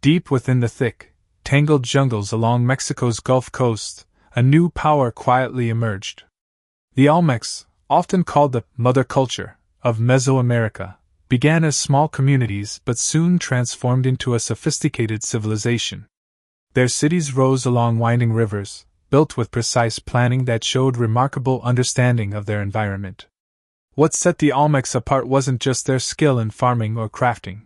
Deep within the thick, tangled jungles along Mexico's Gulf Coast, a new power quietly emerged. The Olmecs, often called the mother culture of Mesoamerica, began as small communities but soon transformed into a sophisticated civilization. Their cities rose along winding rivers, built with precise planning that showed remarkable understanding of their environment. What set the Olmecs apart wasn't just their skill in farming or crafting.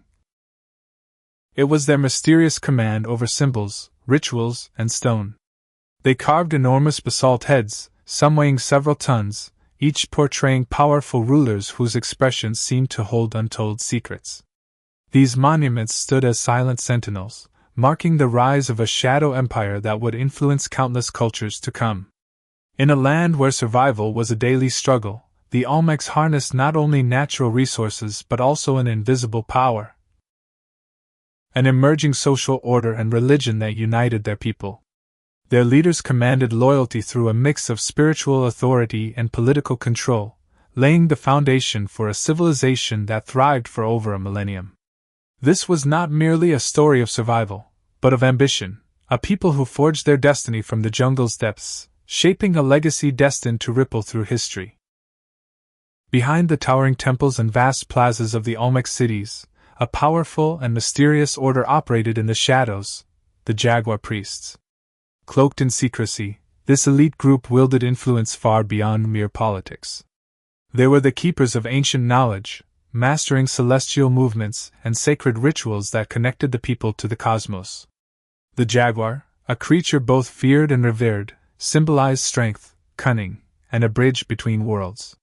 It was their mysterious command over symbols, rituals, and stone. They carved enormous basalt heads, some weighing several tons, each portraying powerful rulers whose expressions seemed to hold untold secrets. These monuments stood as silent sentinels, marking the rise of a shadow empire that would influence countless cultures to come. In a land where survival was a daily struggle, the Olmecs harnessed not only natural resources but also an invisible power, an emerging social order and religion that united their people. Their leaders commanded loyalty through a mix of spiritual authority and political control, laying the foundation for a civilization that thrived for over a millennium. This was not merely a story of survival, but of ambition, a people who forged their destiny from the jungle's depths, shaping a legacy destined to ripple through history. Behind the towering temples and vast plazas of the Olmec cities, a powerful and mysterious order operated in the shadows, the Jaguar priests. Cloaked in secrecy, this elite group wielded influence far beyond mere politics. They were the keepers of ancient knowledge, mastering celestial movements and sacred rituals that connected the people to the cosmos. The jaguar, a creature both feared and revered, symbolized strength, cunning, and a bridge between worlds.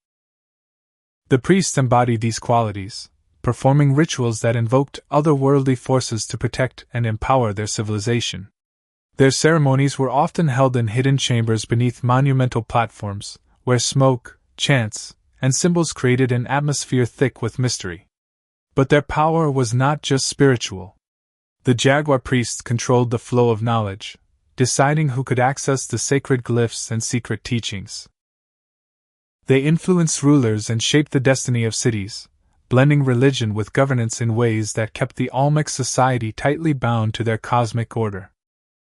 The priests embodied these qualities, performing rituals that invoked otherworldly forces to protect and empower their civilization. Their ceremonies were often held in hidden chambers beneath monumental platforms, where smoke, chants, and symbols created an atmosphere thick with mystery. But their power was not just spiritual. The Jaguar priests controlled the flow of knowledge, deciding who could access the sacred glyphs and secret teachings. They influenced rulers and shaped the destiny of cities, blending religion with governance in ways that kept the Olmec society tightly bound to their cosmic order.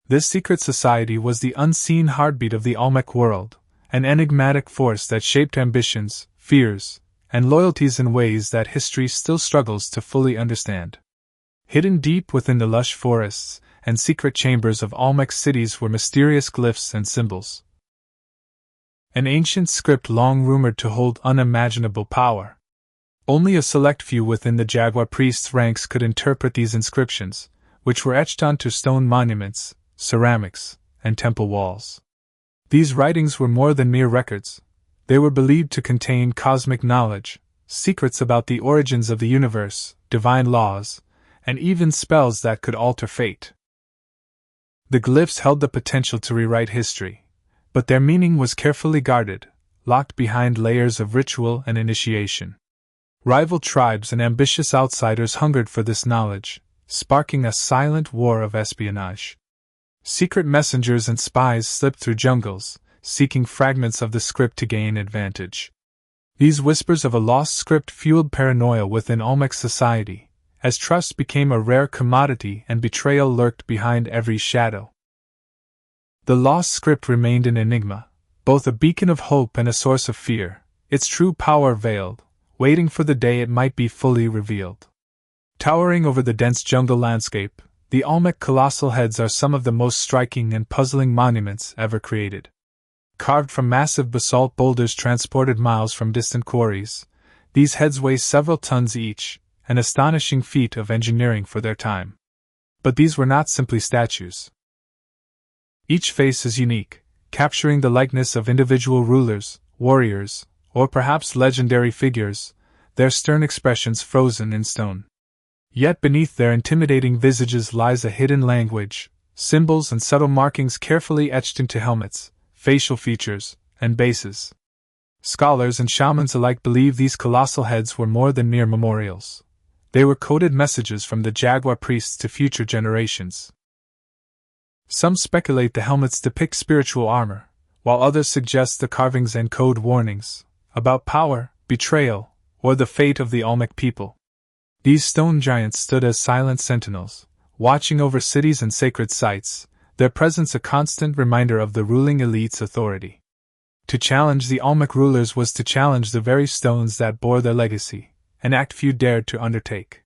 This secret society was the unseen heartbeat of the Olmec world, an enigmatic force that shaped ambitions, fears, and loyalties in ways that history still struggles to fully understand. Hidden deep within the lush forests and secret chambers of Olmec cities were mysterious glyphs and symbols. An ancient script long rumored to hold unimaginable power. Only a select few within the Jaguar priests' ranks could interpret these inscriptions, which were etched onto stone monuments, ceramics, and temple walls. These writings were more than mere records. They were believed to contain cosmic knowledge, secrets about the origins of the universe, divine laws, and even spells that could alter fate. The glyphs held the potential to rewrite history, but their meaning was carefully guarded, locked behind layers of ritual and initiation. Rival tribes and ambitious outsiders hungered for this knowledge, sparking a silent war of espionage. Secret messengers and spies slipped through jungles, seeking fragments of the script to gain advantage. These whispers of a lost script fueled paranoia within Olmec society, as trust became a rare commodity and betrayal lurked behind every shadow. The lost script remained an enigma, both a beacon of hope and a source of fear, its true power veiled, waiting for the day it might be fully revealed. Towering over the dense jungle landscape, the Olmec colossal heads are some of the most striking and puzzling monuments ever created. Carved from massive basalt boulders transported miles from distant quarries, these heads weigh several tons each, an astonishing feat of engineering for their time. But these were not simply statues. Each face is unique, capturing the likeness of individual rulers, warriors, or perhaps legendary figures, their stern expressions frozen in stone. Yet beneath their intimidating visages lies a hidden language, symbols and subtle markings carefully etched into helmets, facial features, and bases. Scholars and shamans alike believe these colossal heads were more than mere memorials. They were coded messages from the Jaguar priests to future generations. Some speculate the helmets depict spiritual armor, while others suggest the carvings encode warnings about power, betrayal, or the fate of the Olmec people. These stone giants stood as silent sentinels, watching over cities and sacred sites, their presence a constant reminder of the ruling elite's authority. To challenge the Olmec rulers was to challenge the very stones that bore their legacy, an act few dared to undertake.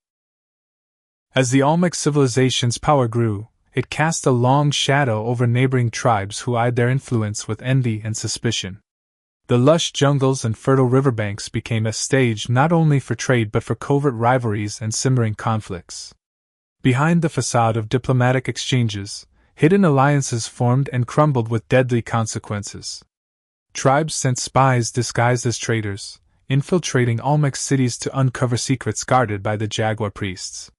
As the Olmec civilization's power grew, it cast a long shadow over neighboring tribes who eyed their influence with envy and suspicion. The lush jungles and fertile riverbanks became a stage not only for trade but for covert rivalries and simmering conflicts. Behind the facade of diplomatic exchanges, hidden alliances formed and crumbled with deadly consequences. Tribes sent spies disguised as traders, infiltrating Olmec cities to uncover secrets guarded by the jaguar priests.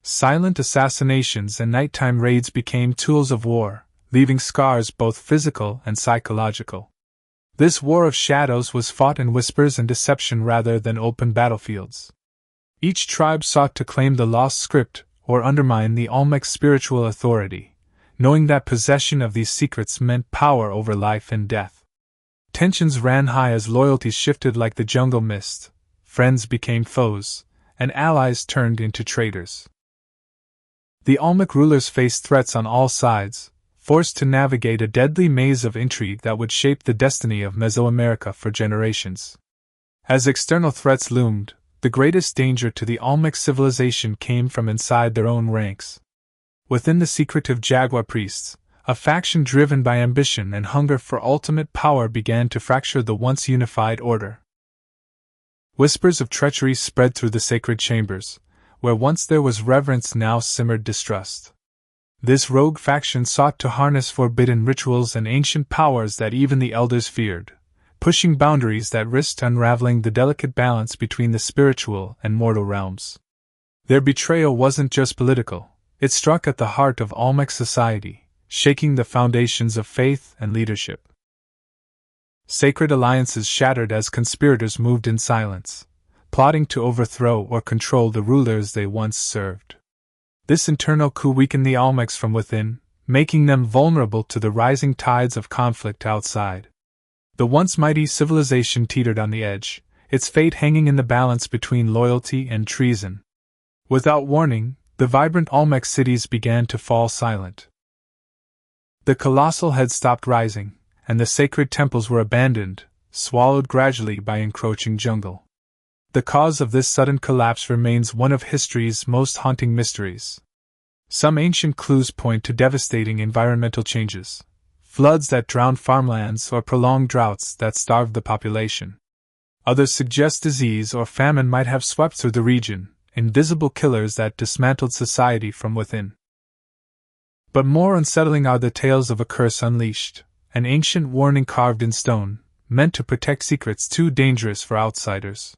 Silent assassinations and nighttime raids became tools of war, leaving scars both physical and psychological. This war of shadows was fought in whispers and deception rather than open battlefields. Each tribe sought to claim the lost script or undermine the Olmec spiritual authority, knowing that possession of these secrets meant power over life and death. Tensions ran high as loyalties shifted like the jungle mist, friends became foes, and allies turned into traitors. The Olmec rulers faced threats on all sides, forced to navigate a deadly maze of intrigue that would shape the destiny of Mesoamerica for generations. As external threats loomed, the greatest danger to the Olmec civilization came from inside their own ranks. Within the secretive jaguar priests, a faction driven by ambition and hunger for ultimate power began to fracture the once unified order. Whispers of treachery spread through the sacred chambers, where once there was reverence now simmered distrust. This rogue faction sought to harness forbidden rituals and ancient powers that even the elders feared, pushing boundaries that risked unraveling the delicate balance between the spiritual and mortal realms. Their betrayal wasn't just political, it struck at the heart of Olmec society, shaking the foundations of faith and leadership. Sacred alliances shattered as conspirators moved in silence, plotting to overthrow or control the rulers they once served. This internal coup weakened the Olmecs from within, making them vulnerable to the rising tides of conflict outside. The once mighty civilization teetered on the edge, its fate hanging in the balance between loyalty and treason. Without warning, the vibrant Olmec cities began to fall silent. The colossal had stopped rising, and the sacred temples were abandoned, swallowed gradually by encroaching jungle. The cause of this sudden collapse remains one of history's most haunting mysteries. Some ancient clues point to devastating environmental changes, floods that drowned farmlands or prolonged droughts that starved the population. Others suggest disease or famine might have swept through the region, invisible killers that dismantled society from within. But more unsettling are the tales of a curse unleashed, an ancient warning carved in stone, meant to protect secrets too dangerous for outsiders.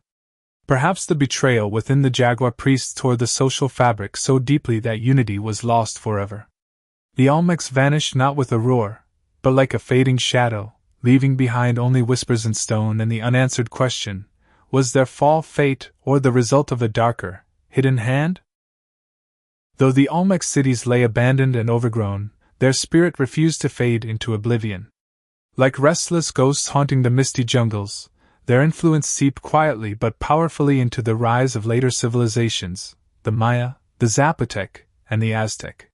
Perhaps the betrayal within the jaguar priests tore the social fabric so deeply that unity was lost forever. The Olmecs vanished not with a roar, but like a fading shadow, leaving behind only whispers in stone and the unanswered question, was their fall fate or the result of a darker, hidden hand? Though the Olmec cities lay abandoned and overgrown, their spirit refused to fade into oblivion. Like restless ghosts haunting the misty jungles, their influence seeped quietly but powerfully into the rise of later civilizations, the Maya, the Zapotec, and the Aztec.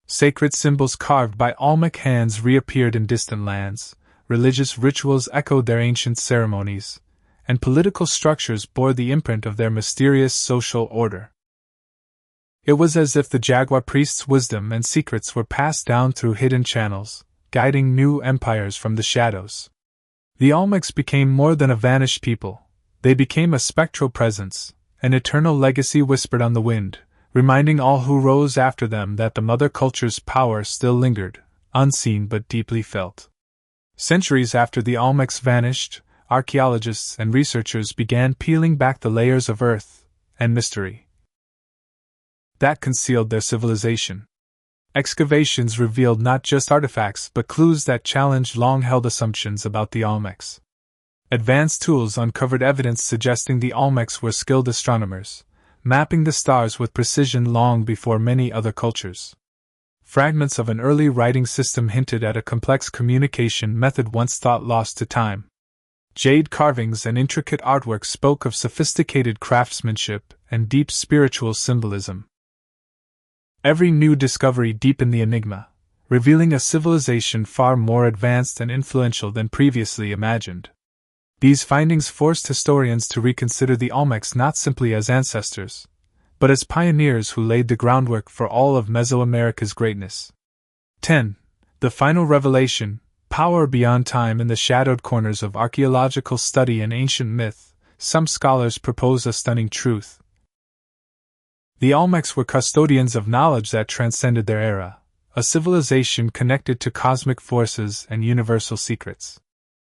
Sacred symbols carved by Olmec hands reappeared in distant lands, religious rituals echoed their ancient ceremonies, and political structures bore the imprint of their mysterious social order. It was as if the jaguar priests' wisdom and secrets were passed down through hidden channels, guiding new empires from the shadows. The Olmecs became more than a vanished people, they became a spectral presence, an eternal legacy whispered on the wind, reminding all who rose after them that the mother culture's power still lingered, unseen but deeply felt. Centuries after the Olmecs vanished, archaeologists and researchers began peeling back the layers of earth and mystery that concealed their civilization. Excavations revealed not just artifacts but clues that challenged long-held assumptions about the Olmecs. Advanced tools uncovered evidence suggesting the Olmecs were skilled astronomers, mapping the stars with precision long before many other cultures. Fragments of an early writing system hinted at a complex communication method once thought lost to time. Jade carvings and intricate artwork spoke of sophisticated craftsmanship and deep spiritual symbolism. Every new discovery deepened the enigma, revealing a civilization far more advanced and influential than previously imagined. These findings forced historians to reconsider the Olmecs not simply as ancestors, but as pioneers who laid the groundwork for all of Mesoamerica's greatness. 10. The final revelation, power beyond time. In the shadowed corners of archaeological study and ancient myth, some scholars propose a stunning truth. The Olmecs were custodians of knowledge that transcended their era, a civilization connected to cosmic forces and universal secrets.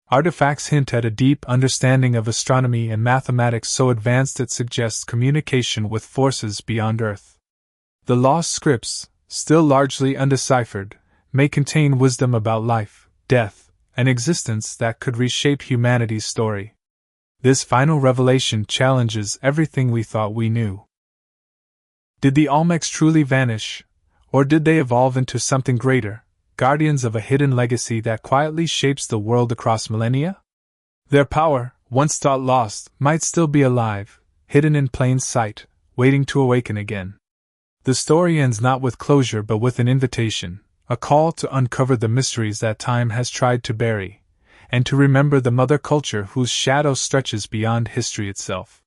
Artifacts hint at a deep understanding of astronomy and mathematics so advanced it suggests communication with forces beyond Earth. The lost scripts, still largely undeciphered, may contain wisdom about life, death, and existence that could reshape humanity's story. This final revelation challenges everything we thought we knew. Did the Olmecs truly vanish, or did they evolve into something greater, guardians of a hidden legacy that quietly shapes the world across millennia? Their power, once thought lost, might still be alive, hidden in plain sight, waiting to awaken again. The story ends not with closure but with an invitation, a call to uncover the mysteries that time has tried to bury, and to remember the mother culture whose shadow stretches beyond history itself.